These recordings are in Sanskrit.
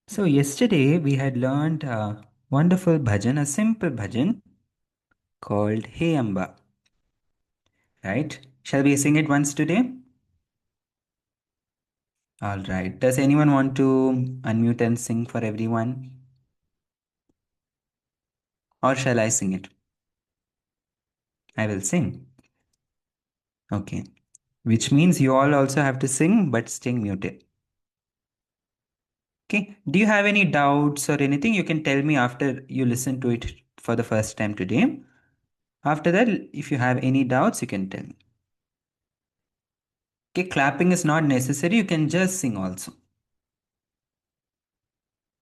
So yesterday we had learned a wonderful bhajan, a simple bhajan called Hey Amba, right? Shall we sing it once today? All right. Does anyone want to unmute and sing for everyone? Or shall I sing it? I will sing. Okay. Which means you all also have to sing but staying muted. Okay. Do you have any doubts or anything? You can tell me after you listen to it for the first time today. After that, if you have any doubts, you can tell me. Okay, clapping is not necessary. You can just sing also.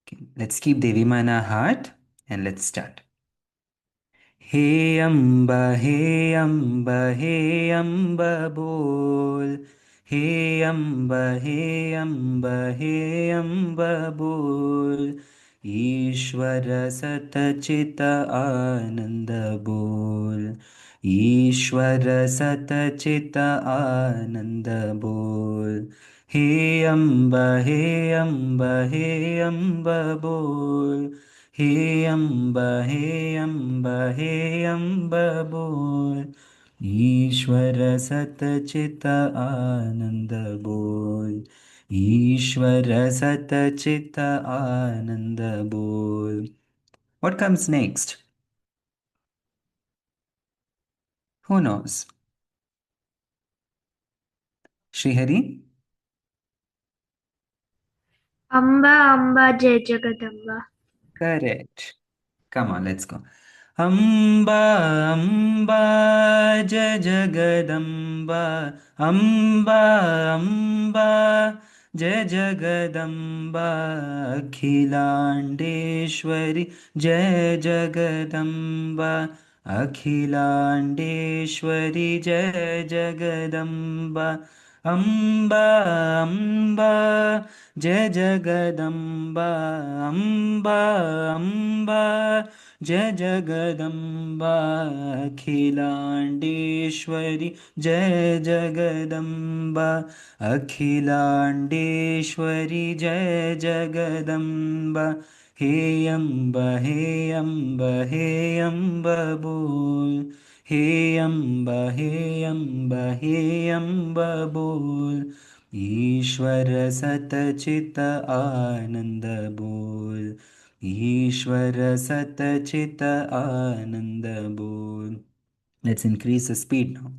Okay, let's keep Devi Ma in our heart and let's start. Hey Amba, Hey Amba, Hey Amba bol. Hey Amba, Hey Amba, Hey Amba bol. ईश्वर सतचित आनंद बोल. ईश्वर सतचित आनंद बोल. हे अम्ब हे अम्ब बोल. हे अम्ब हे अम्ब बोल. ईश्वर सतचित आनंद बोल. ईश्वर सतचित आनंद बोल. What comes next? Who knows? Srihari? Amba Amba Jai Jagadamba. Correct. Come on, let's go. Amba, Amba, Jai Jagadamba. Amba, Amba, Jai Jagadamba. Akhilandeshwari, Jai Jagadamba. Akhilandeshwari, Jai Jagadamba. Amba, Amba, Jai Jagadamba. Amba, Amba, Jai Jagadamba. Akhilandeshwari, Jai Jagadamba. Akhilandeshwari, Jai Jagadamba. Hey Amba, Hey Amba, Hey Amba bol. Hey Amba, Hey Amba, Hey Amba bol. ईश्वर सतचित आनंद बोल. ईश्वर सतचित आनंद बोल. Let's increase the speed now.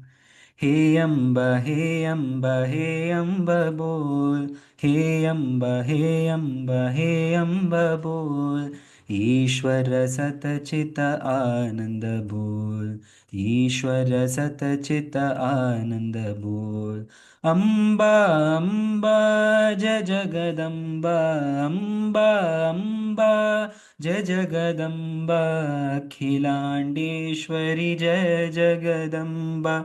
Hey Amba, Hey Amba, Hey Amba bol. Hey Amba, Hey Amba, Hey Amba bol. ईश्वर सतचित आनंद बोल. ईश्वर सतचित आनंद बोल. अम्बा अम्बा जय जगदम्बा. अम्बा अम्बा जय जगदम्बा. अखिलांडेश्वरी जय जगदम्बा.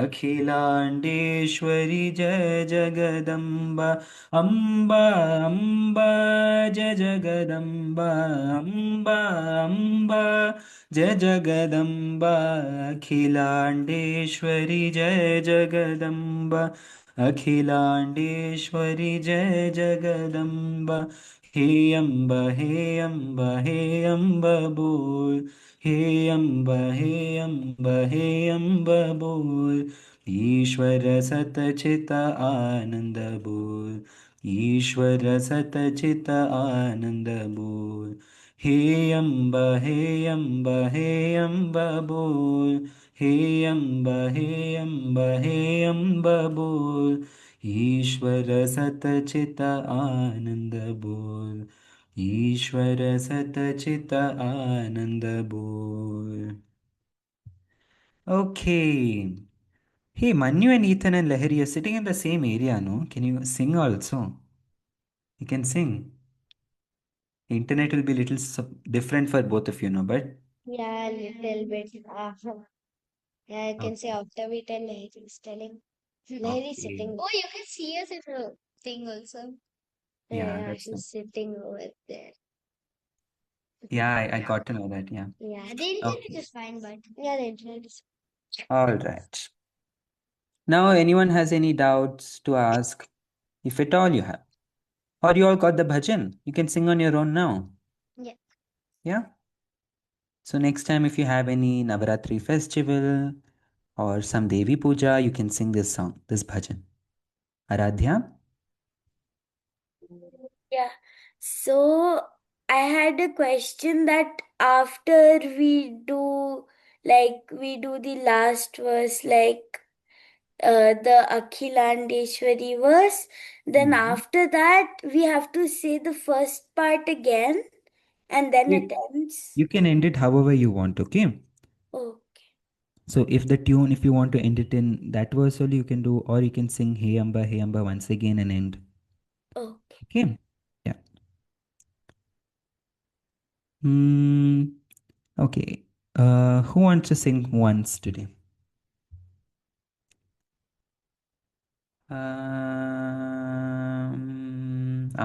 अखिलांडेश्वरी जय जगदम्बा. अम्बा अम्बा जय जगदम्बा. अम्बा अम्बा जय जगदम्बा. अखिलांडेश्वरी जय जगदम्बा. अखिलांडेश्वरी जय जगदम्बा. हे अम्ब हे अम्ब हे अम्ब बोल. हे अम्ब हे अम्ब हे अम्ब बोल. ईश्वर सतचित आनंद बोल. ईश्वर सतचित आनंद बोल. हे अम्ब हे अम्ब हे अम्ब बोल. हे अम्ब हे अम्ब हे अम्ब बोल. ईश्वर सतचित आनंद बोल. ईश्वर सतचित आनंद बोल. Okay. Hey, Manu and Ethan and Lahiri are sitting in the same area, no? Can you sing also? You can sing. The internet will be a little different for both of you, no? But Yeah, little bit. Yeah, I can say okay. after we tell Lahiri is telling. Lahiri is Okay. sitting. Oh, you can see us in the thing also. Yeah, Yeah, that's she's sitting over there. yeah, I got to know that. Yeah. Yeah, the internet Okay. is fine, but yeah, the internet is. All right. Now, anyone has any doubts to ask, if at all you have? Or you all got the bhajan? You can sing on your own now. Yeah. Yeah? So next time if you have any Navaratri festival or some Devi Puja, you can sing this song, this bhajan. Aradhya? Yeah. So I had a question that after we do the last verse, like the Akhilandeshwari verse, then Mhm. after that we have to say the first part again and then it You ends. you can end it however you want, okay? Okay. So if you want to end it in that verse only, you can do, or you can sing Hey Amba once again and end. Okay. Okay? Yeah. Hmm. Okay. Who wants to sing once today?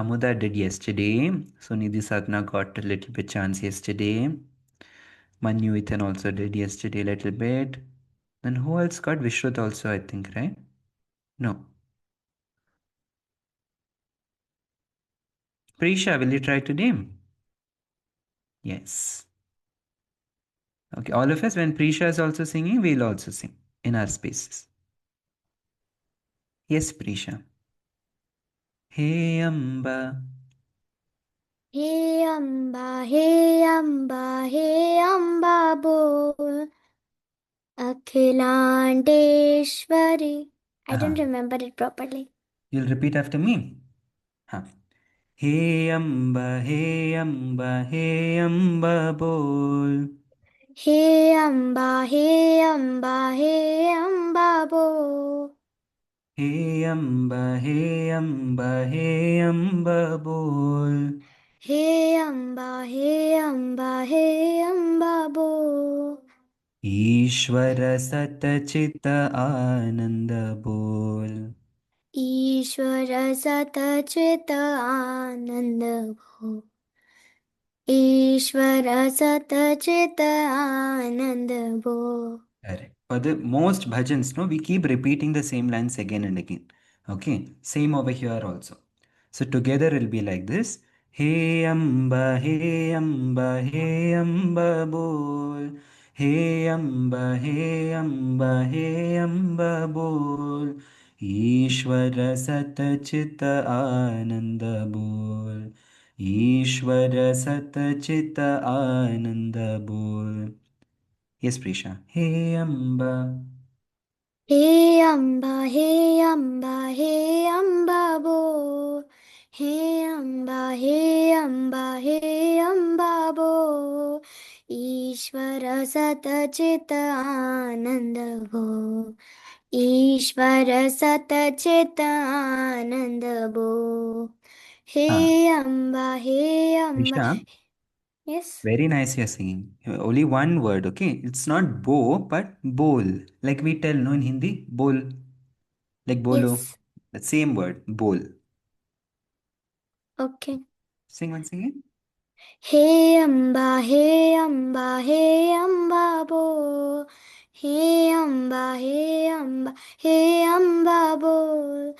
Amuda did yesterday. So Nidhi Sadhana got a little bit chance yesterday. Manu Ethan also did yesterday a little bit. Then who else got? Vishrut also, I think, right? No. Prisha, will you try today? Yes. Okay, all of us, when Prisha is also singing, we'll also sing in our spaces. Yes, Prisha. Hey Amba. Hey Amba, hey Amba, hey Amba bol. Akhilandeshwari. I don't Ah, remember it properly. you'll repeat after me. Huh. Hey Amba bol. Hey Amba, hey Amba, hey Amba bo. Hey Amba bol. Hey Amba, hey Amba, hey Amba bo. ईश्वर सतचित आनंद बोल. ईश्वर सतचित आनंद भो. ईश्वर सतचित आनंद भो. Correct. For the most bhajans, no, we keep repeating the same lines again and again. Okay, same over here also. So together it'll be like this. Hey Amba bol. Hey Amba bol. ईश्वर सतचित आनंद बोल. ईश्वर सतचित आनंद बोल. Yes, Prisha. Hey Amba. Hey Amba, hey Amba, hey Amba bo. Hey Amba, hey Amba, hey Amba bo. ईश्वर सतचित आनंद भो. ईश्वर सतचित आनंद भो. हे Ah, अम्बा हे अम्बा. Prisha, Yes. very nice you're singing. Only one word, okay? It's not bo, but bowl. Like we tell, no, in Hindi, bowl. Like bolo. Yes. The same word, bowl. Okay. Sing once again. हे अम्बा हे अम्बा हे अम्बा बो. हे अम्बा हे अम्बा हे अम्बा बोल.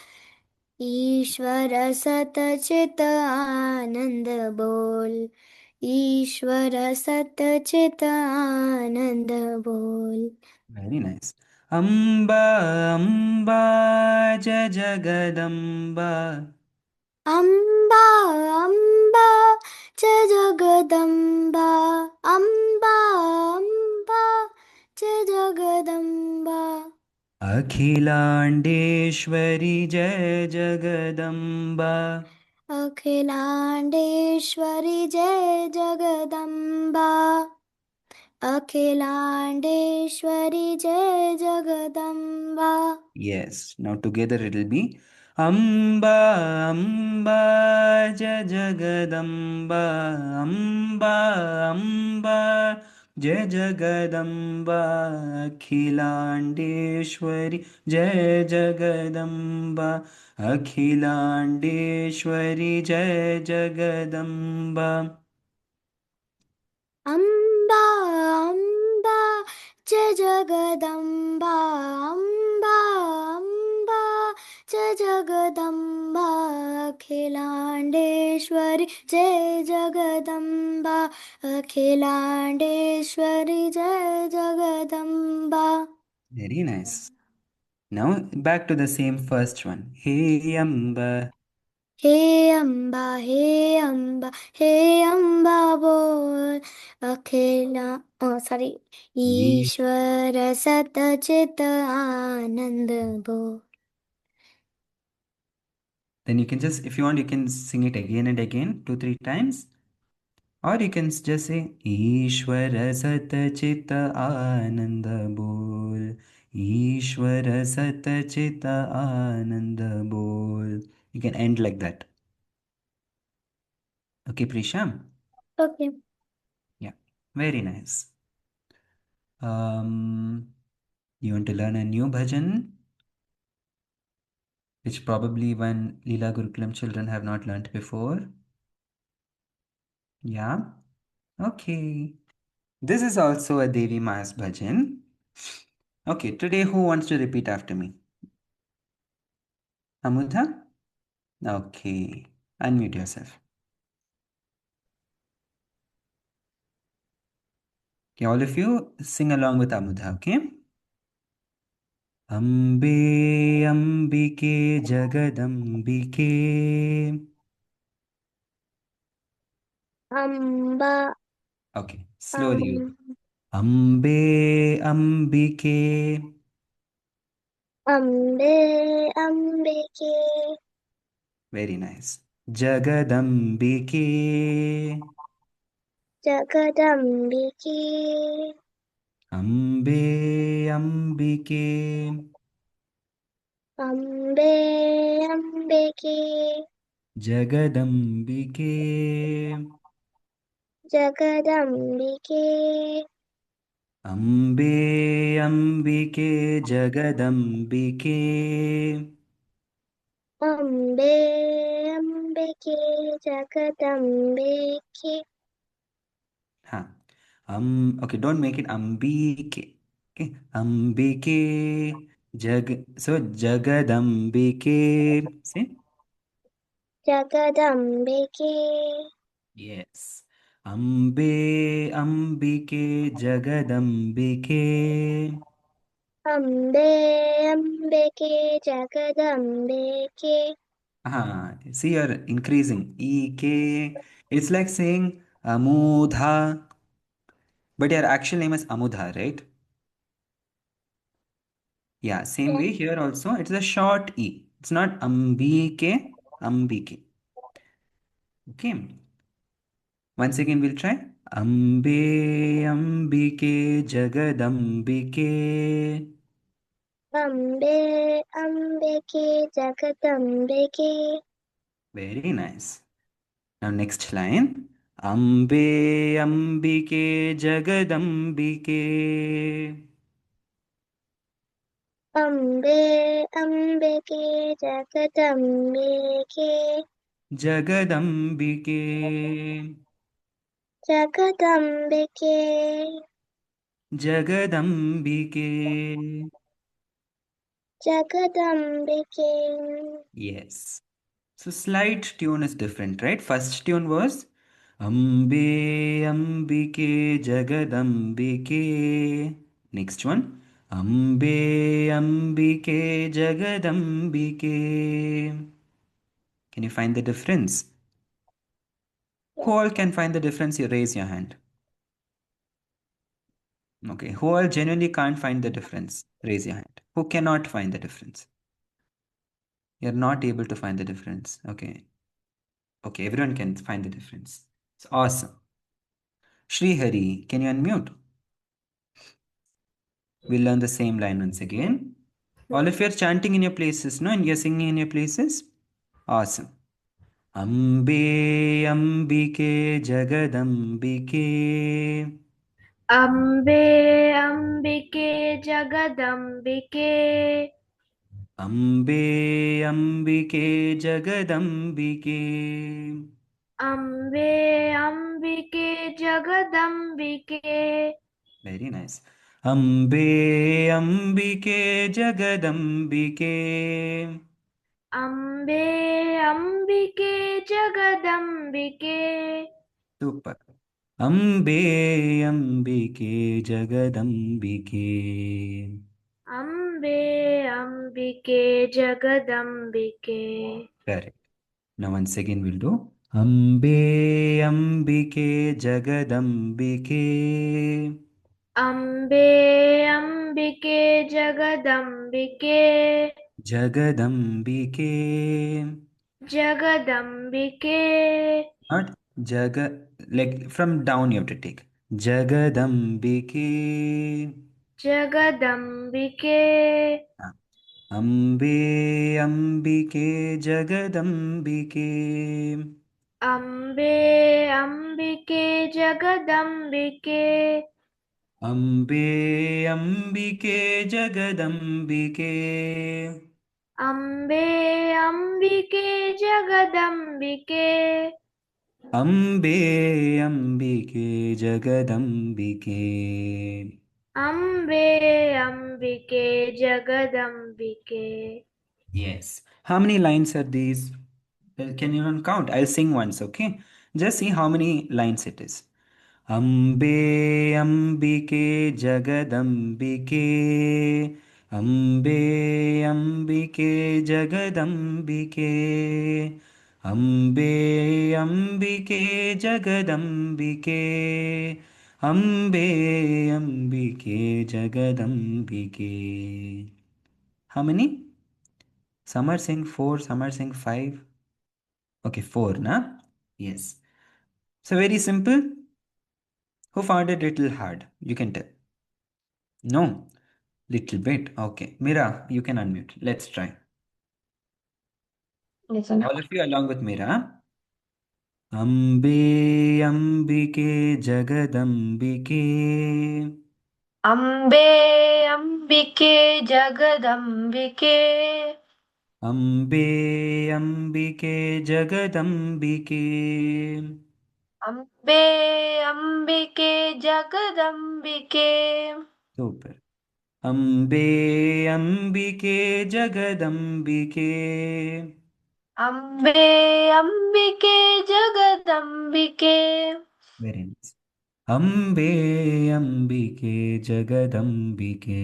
ईश्वर सतचित आनंद बोल. ईश्वर सतचित आनंद बोल. Very nice. Amba, Amba, Jagadamba. अम्बा अम्बा च जगदम्बा. अम्बा अम्बा च जगदम्बा. Akhilandeshwari Jai Jagadamba. अखिलाण्डेश्वरि जय जगदम्बा. अखिलाण्डेश्वरि जय Jagdamba. Yes. Now together it'll be Amba Amba Jagadamba. Amba Amba Jagadamba. Akhilandeshwari Jai Jagadamba. Akhilandeshwari Jai Jagadamba. अम्बा अम्बा च जगदम्बा. अम्बा अम्बा च जगदम्बा. अखिलाण्डेश्वरि जय जगदम्बा अखिलाण्डेश्वरि जय Jagdamba. Very nice. Now back to the same first one. Hey Amba. हे अम्बा हे अम्बा बोल अखिला सॉरी Ye- ईश्वर सतचित आनंद बोल. Then you can just, if you want, you can sing it again and again, two, three times. Or you can just say, Ishwara Sat Chit Ananda Bol. Ishwara Sat Chit Ananda Bol. You can end like that. Okay, Prisham? Okay. Yeah, very nice. You want to learn a new bhajan, which probably one Leela Gurukulam children have not learnt before? Yeah? Okay. This is also a Devi Ma's bhajan. Okay, today who wants to repeat after me? Amudha? Okay, unmute yourself. Okay, all of you sing along with Amudha, okay? Ambe Ambike Jagadambike. Amba, Okay, slowly. um, Ambe Ambike. Ambe, Ambike, Very nice. Jagadambike. Jagadambike, Ambe Ambike. Ambe, Ambike, Jagadambike. Jagadambike, Ambe Ambike Jagadambike. Ambe, Ambike, Jagadambike, Huh. Okay, don't make it Ambike. Okay. Ambike so Jagadambike. See? Jagadambike, Yes. Ambe Ambike Jagadambike. Ambe, Ambike, Jagadambike, See, you're increasing. EK. It's like saying Amudha, but your actual name is Amudha, right? Yeah, same way here also. It's a short E. It's not Ambike, Ambike. Okay. Once again, we'll try. Ambe Ambike Jagadambike. Ambe, Ambike, Jagadambike, Very nice. Now next line. Ambe Ambike Jagadambike. Ambe, Ambike, Jagadambike, Jagadambike. Jagadambike, Jagadambike. Jagadambike, Yes. So slight tune is different, right? First tune was Ambe Ambike Jagadambike. Next one Ambe Ambike Jagadambike. Can you find the difference? Who all can find the difference? You raise your hand. Okay. Who all genuinely can't find the difference? Raise your hand. Who cannot find the difference? You're not able to find the difference. Okay. Okay, everyone can find the difference. It's awesome. Shri Hari, can you unmute? We'll learn the same line once again. All of you are chanting in your places, no? And you're singing in your places? Awesome. Ambe Ambike Jagadambike. अम्बे अम्बिके जगदम्बिके Ambe Ambike Jagadambike. अम्बे अम्बिके जगदम्बिके Very nice. Ambe Ambike Jagadambike. अम्बे अम्बिके जगदम्बिके Super. Ambe Ambike Jagadambike. अम्बे अम्बिके जगदम्बिके Correct. Now once again we'll do Ambe Ambike Jagadambike. अम्बे अम्बिके जगदम्बिके Jagadambike. जगदम्बिके Not Jaga, like from down you have to take. Jagadambike. जगदम्बिके Ah. Ambe Ambike Jagadambike. अम्बे अम्बिके जगदम्बिके Ambe Ambike Jagadambike. अम्बे अम्बिके जगदम्बिके Ambe Ambike Jagadambike. अम्बे अम्बिके जगदम्बिके Yes. How many lines are these? Can you not count? I'll sing once, okay? Just see how many lines it is. Ambe Ambike Jagadambike. Ambe Ambike Jagadambike. Ambe Ambike Jagadambike. Ambe Ambike Jagadambike. How many? Some are saying four, some are saying five. Okay, four, na? Yes. So very simple. Who found it little hard? You can tell. No, little bit. Okay, Mira, you can unmute. Let's try. Listen. All of you along with Mira. Ambe Ambike Jagadambike. Ambe Ambike Jagadambike. Ambe Ambike Jagadambike. Ambe Ambike Jagadambike. Super. Ambe Ambike Jagadambike. Ambe Ambike Jagadambike. Very nice. Ambe Ambike Jagadambike.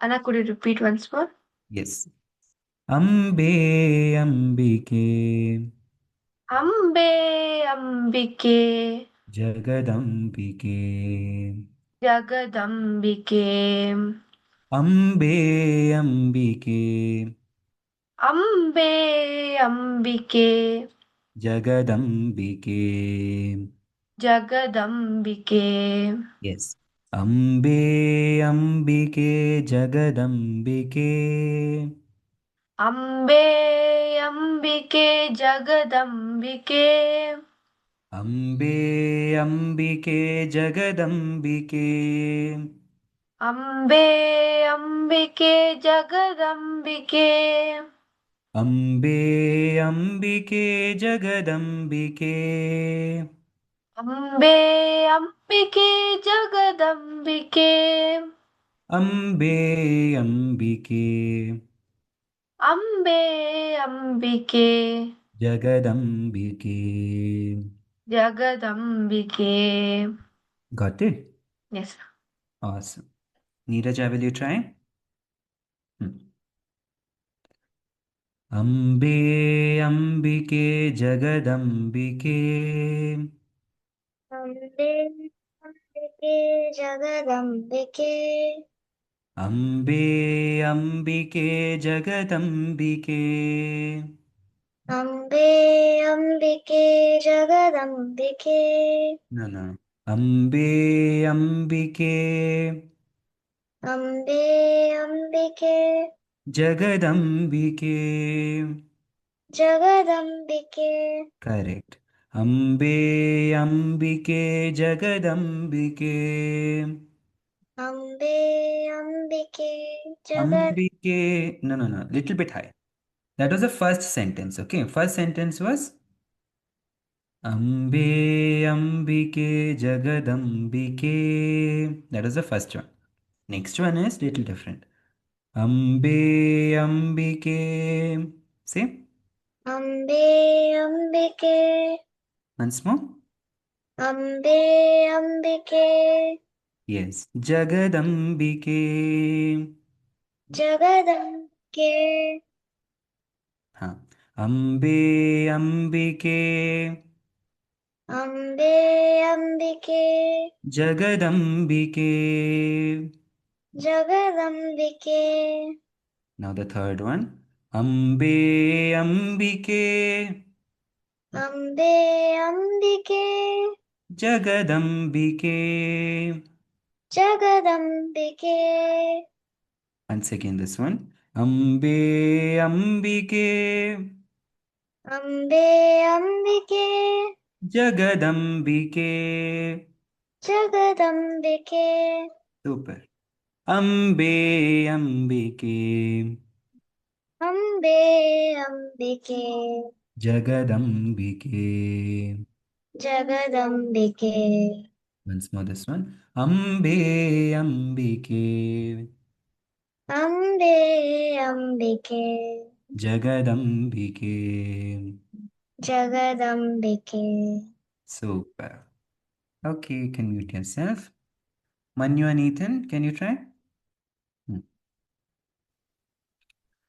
Anna, could you repeat once more? Yes. Ambe Ambike Ambe Ambike Jagadambike. Jagadambike. Ambe Ambike Ambe Ambike Jagadambike. Jagadambike. Yes. Ambe Ambike Jagadambike. Ambe Ambike Jagadambike. Ambe Ambike Jagadambike. Ambe Ambike Jagadambike. Ambe Ambike Jagadambike. Ambe Ambike Jagadambike. Ambe Ambike Ambe Ambike Jagadambike. Jagadambike. Got it? Yes. Awesome. Neeraj, will you try? Hmm. Ambe Ambike Jagadambike. Ambe Ambike Jagadambike. Ambe Ambike Jagadambike. Ambe Ambike Jagadambike. No, no. Ambe Ambike Ambe Ambike Jagadambike. Jagadambike. Correct. Ambe Ambike Jagadambike. Ambe Ambike Jagad. Ambike. No, no, no. Little bit high. That was the first sentence. Okay. First sentence was Ambe Ambike Jagadambike. That was the first one. Next one is little different. Ambe Ambike. Say Ambe Ambike. once more. Ambe Ambike. Yes. Jagadambike. Jagadambike. हाँ. Ambe Ambike. Ambe Ambike. Jagadambike. Jagadambike. Now the third one. Ambe Ambike. Ambe Ambike. Jagadambike. Jagadambike. Once again this one. Ambe Ambike. Ambe Ambike. Jagadambike. Jagadambike. Super. Ambe Ambike. Ambe Ambike. Jagadambike. Jagadambike. Once more this one. Ambe Ambike. Ambe Ambike. Jagadambike. Jagadambike. Super. Okay, you can mute yourself. Manu and Ethan, can you try?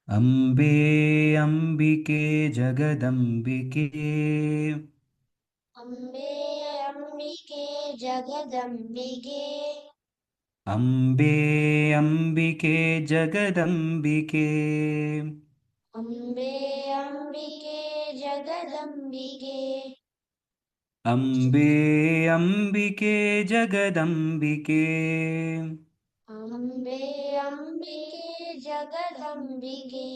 Ambe Ambike Jagadambike. Ambe Ambike Jagadambike. Ambe Ambike Jagadambike. Ambe Ambike Jagadambike. Ambe Ambike Jagadambike. Ambe Ambike Jagadambike.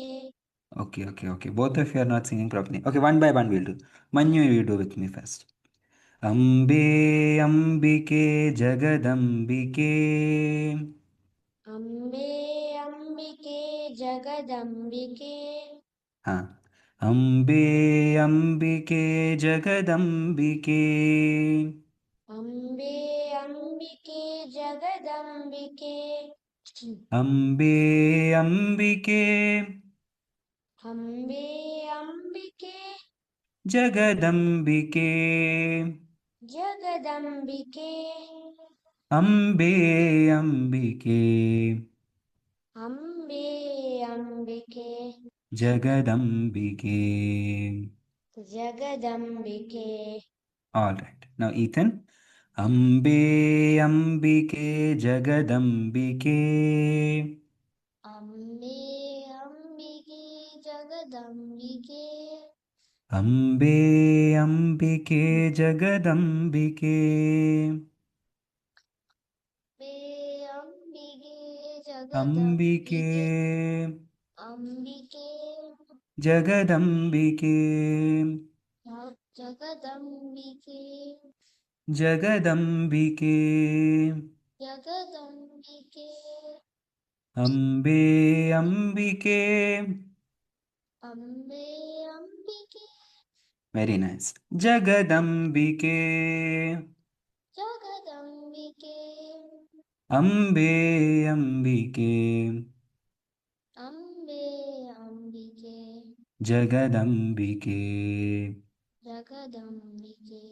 Okay. Both of you are not singing properly. Okay, one by one we'll do. Manu, you do with me first. Ambe Ambike Jagadambike. Ambe Ambike Jagadambike. हाँ. Ambe Ambike Jagadambike. Ambe Ambike Jagadambike. Ambe Ambike Ambe Ambike Jagadambike. Jagadambike. Ambe Ambike Ambe Ambike Jagadambike. Jagadambike. All right. Now Ethan. Ambe Ambike Jagadambike. Ambe Ambike Jagadambike. Ambe Ambike Jagadambike. Ambike Ambike Ambike Jagadambike. Jagadambike Jagadambike. Jagadambike. Ambe Ambike. Ambe Ambike Very nice. Jagadambike. Jagadambike. Ambe Ambike. Ambe Ambike Jagadambike. Jagadambike.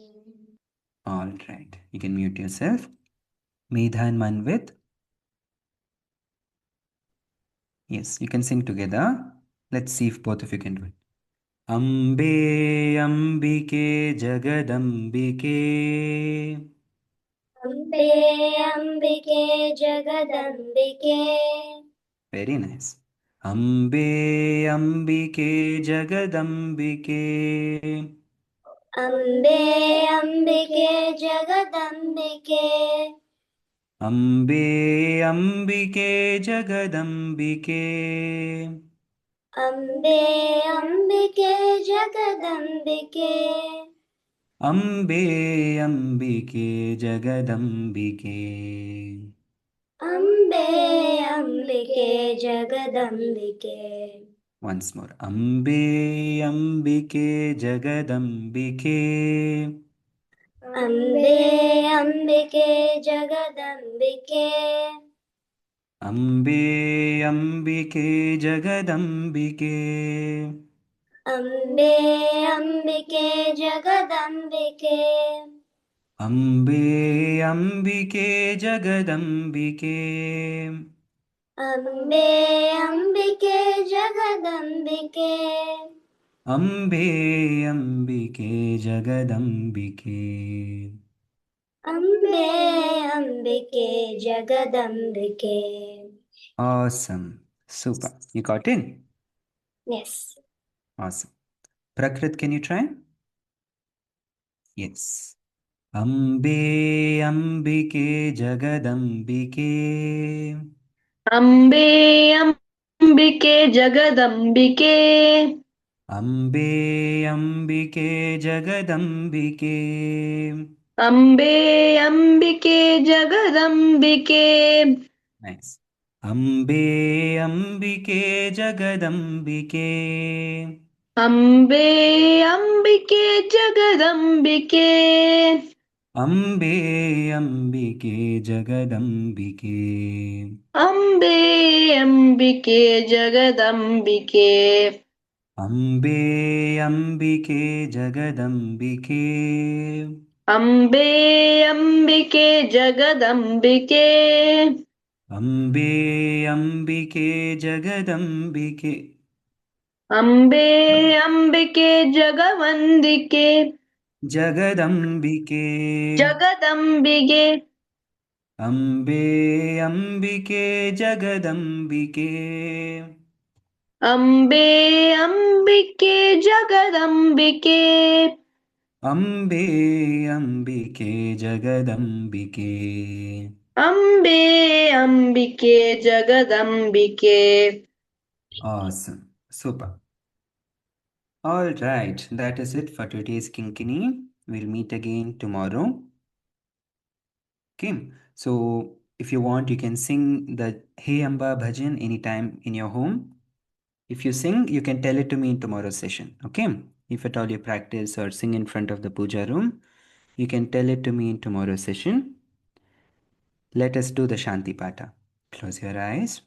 All right. You can mute yourself. Medha and Manvit. Yes, you can sing together. Let's see if both of you can do it. Ambe Ambike Jagadambike. Ambe Ambike Jagadambike. Very nice. Ambe Ambike Jagadambike. Ambe Ambike Jagadambike. Ambe Ambike Jagadambike. Ambe Ambike Jagadambike. Ambe Ambike Jagadambike. Ambe Ambike Jagadambike. Once more. Ambe Ambike Jagadambike. Ambe Ambike Jagadambike. अम्बे अम्बिके जगदम्बिके अम्बे अम्बिके जगदम्बिके अम्बे अम्बिके जगदम्बिके अम्बे अम्बिके जगदम्बिके अम्बे अम्बिके जगदम्बिके अम्बे अम्बिके जगदम्बिके. Awesome. Super. You got in? Yes. Awesome. Prakrit, can you try? Yes. Ambe Ambike Jagadambike. अम्बे अम्बिके जगदम्बिके Ambe Ambike Jagadambike. अम्बे अम्बिके जगदम्बिके Nice. Ambe Ambike Jagadambike. अम्बे अम्बिके जगदम्बिके अम्बे अम्बिके जगदम्बिके. अम्बे अम्बिके जगदम्बिके अम्बे अम्बिके जगदम्बिके. अम्बे अम्बिके जगदम्बिके अम्बे अम्बिके जगदम्बिके. अम्बे अम्बिके जगवन्दिके जगदम्बिके. जगदम्बिके अम्बे अम्बिके जगदम्बिके. अम्बे अम्बिके जगदम्बिके अम्बे अम्बिके जगदम्बिके. अम्बे अम्बिके जगदम्बिके. Awesome. Super. All right, that is it for today's Kinkini. We'll meet again tomorrow. Okay, so if you want, you can sing the Hey Amba bhajan anytime in your home. If you sing, you can tell it to me in tomorrow's session. Okay, if at all you practice or sing in front of the puja room, you can tell it to me in tomorrow's session. Let us do the Shanti Pata. Close your eyes.